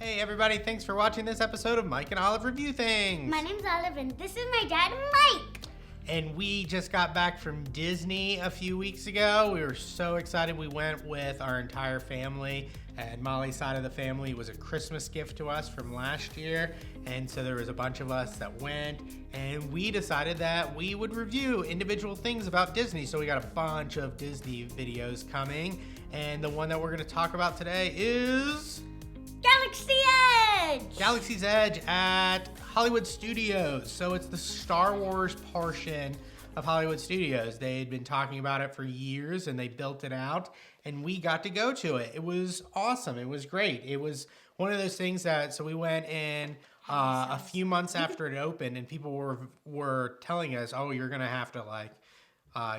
Hey everybody, thanks for watching this episode of Mike and Olive Review Things. My name's Olive and this is my dad, Mike. And we just got back from Disney a few weeks ago. We were so excited. We went with our entire family. And Molly's side of the family was a Christmas gift to us from last year. And so there was a bunch of us that went. And we decided that we would review individual things about Disney. So we got a bunch of Disney videos coming. And the one that we're going to talk about today is Galaxy Edge! Galaxy's Edge at Hollywood Studios. So it's the Star Wars portion of Hollywood Studios. They had been talking about it for years and they built it out and we got to go to it. It was awesome. It was great. It was one of those things that, so we went in a few months after it opened and people were telling us, oh, you're going to have to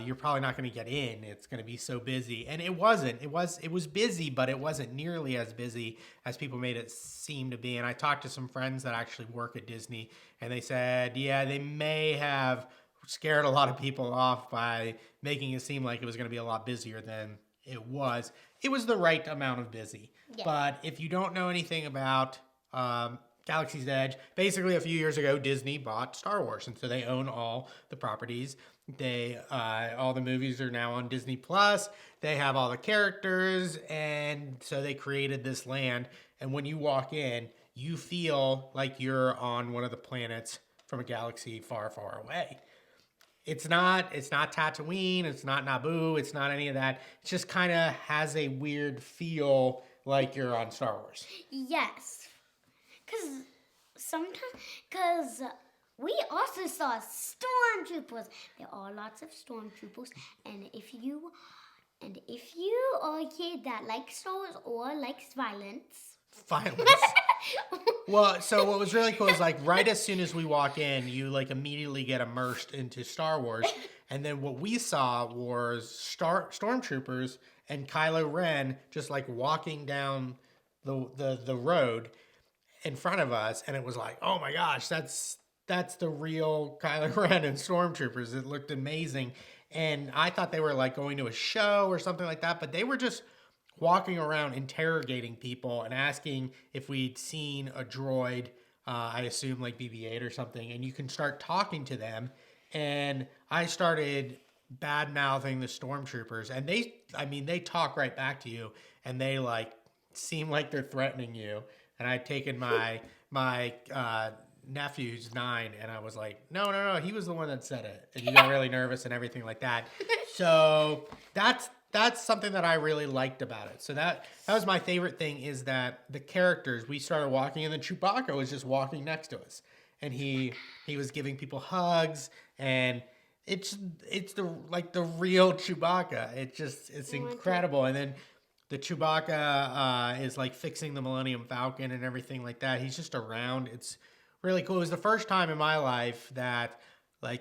you're probably not going to get in. It's going to be so busy. And it wasn't. It was busy, but it wasn't nearly as busy as people made it seem to be. And I talked to some friends that actually work at Disney, and they said, yeah, they may have scared a lot of people off by making it seem like it was going to be a lot busier than it was. It was the right amount of busy. Yeah. But if you don't know anything about Galaxy's Edge, basically a few years ago, Disney bought Star Wars, and so they own all the properties. All the movies are now on Disney Plus. They have all the characters, and so they created this land. And when you walk in, you feel like you're on one of the planets from a galaxy far, far away. It's not Tatooine. It's not Naboo. It's not any of that. It just kind of has a weird feel like you're on Star Wars. Yes, because we also saw stormtroopers. There are lots of stormtroopers, and if you are a kid that likes Star Wars or likes violence. Well, so what was really cool is right as soon as we walk in, you immediately get immersed into Star Wars, and then what we saw was stormtroopers and Kylo Ren just walking down the road in front of us, and it was oh my gosh, that's the real Kylo Ren and stormtroopers. It looked amazing. And I thought they were going to a show or something like that, but they were just walking around interrogating people and asking if we'd seen a droid, I assume BB-8 or something, and you can start talking to them. And I started bad-mouthing the stormtroopers, and they talk right back to you, and they seem like they're threatening you. And I'd taken my nephew's 9, and I was no, he was the one that said it, and you got really nervous and everything like that. So that's something that I really liked about it. So that was my favorite thing, is that the characters, we started walking and then Chewbacca was just walking next to us, and he was giving people hugs, and it's the real Chewbacca. It's incredible. And then the Chewbacca is fixing the Millennium Falcon and everything like that. He's just around. It's really cool. It was the first time in my life that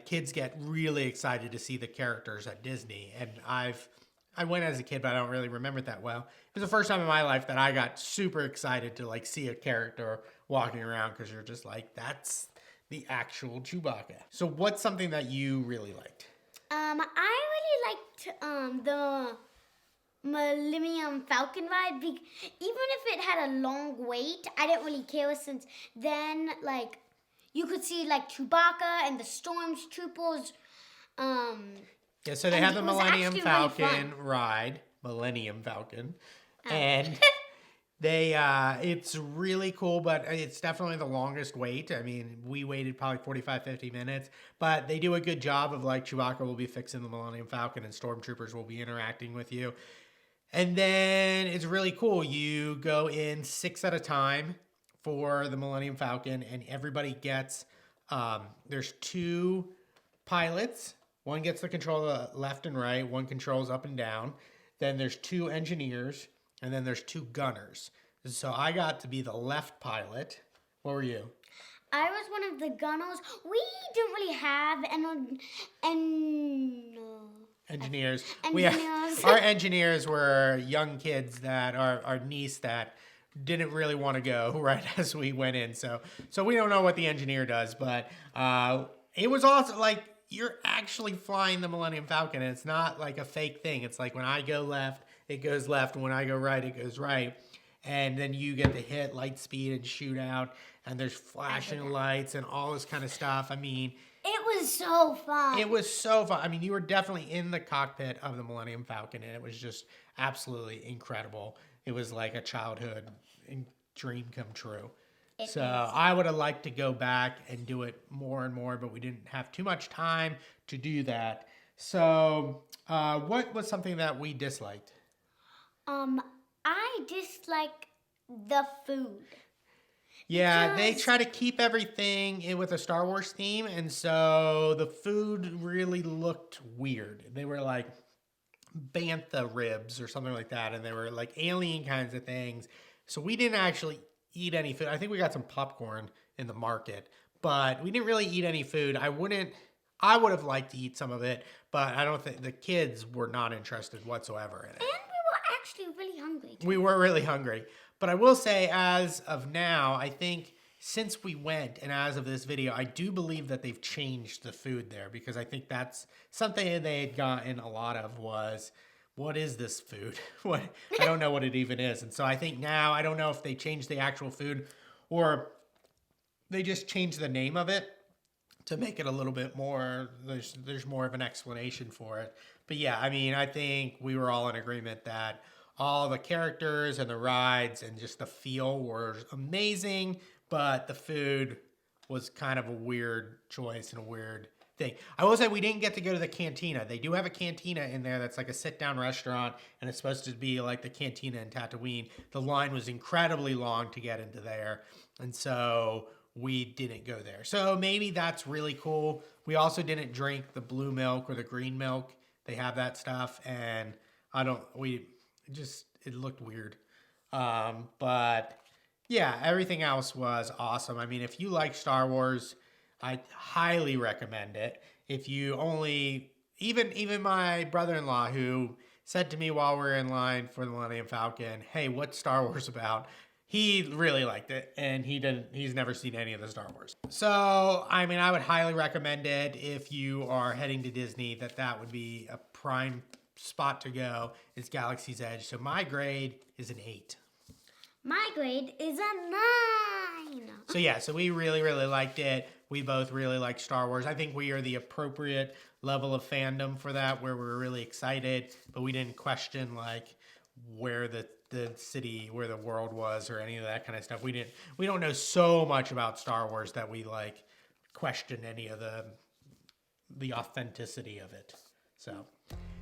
kids get really excited to see the characters at Disney. And I went as a kid, but I don't really remember it that well. It was the first time in my life that I got super excited to see a character walking around, because you're just that's the actual Chewbacca. So what's something that you really liked? I really liked the Millennium Falcon ride. Even if it had a long wait, I didn't really care, since then you could see Chewbacca and the stormtroopers. Yeah, so they have the Millennium Falcon ride, Millennium Falcon, and it's really cool, but it's definitely the longest wait. I mean, we waited probably 45, 50 minutes, but they do a good job of Chewbacca will be fixing the Millennium Falcon and stormtroopers will be interacting with you. And then it's really cool. You go in 6 at a time for the Millennium Falcon, and everybody gets, there's 2 pilots. One gets the control of left and right. One controls up and down. Then there's 2 engineers, and then there's 2 gunners. So I got to be the left pilot. What were you? I was one of the gunners. We didn't really have engineers. Our engineers were young kids that our niece that didn't really want to go right as we went in. So we don't know what the engineer does, but it was also you're actually flying the Millennium Falcon, and it's not a fake thing. It's when I go left, it goes left, and when I go right, it goes right. and then you get to hit light speed and shoot out, and there's flashing lights and all this kind of stuff. I mean, it was so fun. It was so fun. I mean, you were definitely in the cockpit of the Millennium Falcon, and it was just absolutely incredible. It was like a childhood dream come true. So I would have liked to go back and do it more and more, but we didn't have too much time to do that. So what was something that we disliked? I dislike the food. Yeah, they try to keep everything with a Star Wars theme, and so the food really looked weird. They were like bantha ribs or something like that, and they were like alien kinds of things. So we didn't actually eat any food. I think we got some popcorn in the market, but we didn't really eat any food. I would have liked to eat some of it, but I don't think the kids were not interested whatsoever in it. And we were actually really hungry too. We were really hungry. But I will say, as of now, I think since we went, and as of this video, I do believe that they've changed the food there, because I think that's something they had gotten a lot of was, what is this food? I don't know what it even is. And so I think now, I don't know if they changed the actual food or they just changed the name of it to make it a little bit more, there's more of an explanation for it. But yeah, I mean, I think we were all in agreement that all the characters and the rides and just the feel were amazing, but the food was kind of a weird choice and a weird thing. I will say we didn't get to go to the cantina. They do have a cantina in there that's like a sit-down restaurant, and it's supposed to be like the cantina in Tatooine. The line was incredibly long to get into there, and so we didn't go there. So maybe that's really cool. We also didn't drink the blue milk or the green milk. They have that stuff, and it looked weird. But yeah, everything else was awesome. I mean, if you like Star Wars, I highly recommend it. If you even my brother-in-law, who said to me while we were in line for the Millennium Falcon, hey, what's Star Wars about? He really liked it, and he's never seen any of the Star Wars. So, I mean, I would highly recommend it if you are heading to Disney, that would be a prime spot to go. Is Galaxy's Edge. So my grade is an 8. My grade is a 9. So yeah, so we really, really liked it. We both really like Star Wars. I think we are the appropriate level of fandom for that, where we're really excited, but we didn't question like where the city, where the world was, or any of that kind of stuff. We don't know so much about Star Wars that we like question any of the authenticity of it. So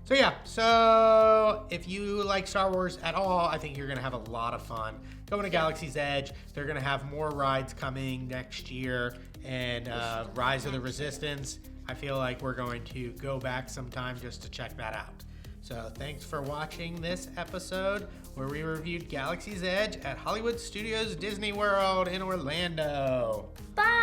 yeah, so if you like Star Wars at all, I think you're going to have a lot of fun going to Galaxy's Edge. They're going to have more rides coming next year, and Rise of the Resistance. I feel like we're going to go back sometime just to check that out. So thanks for watching this episode where we reviewed Galaxy's Edge at Hollywood Studios Disney World in Orlando. Bye!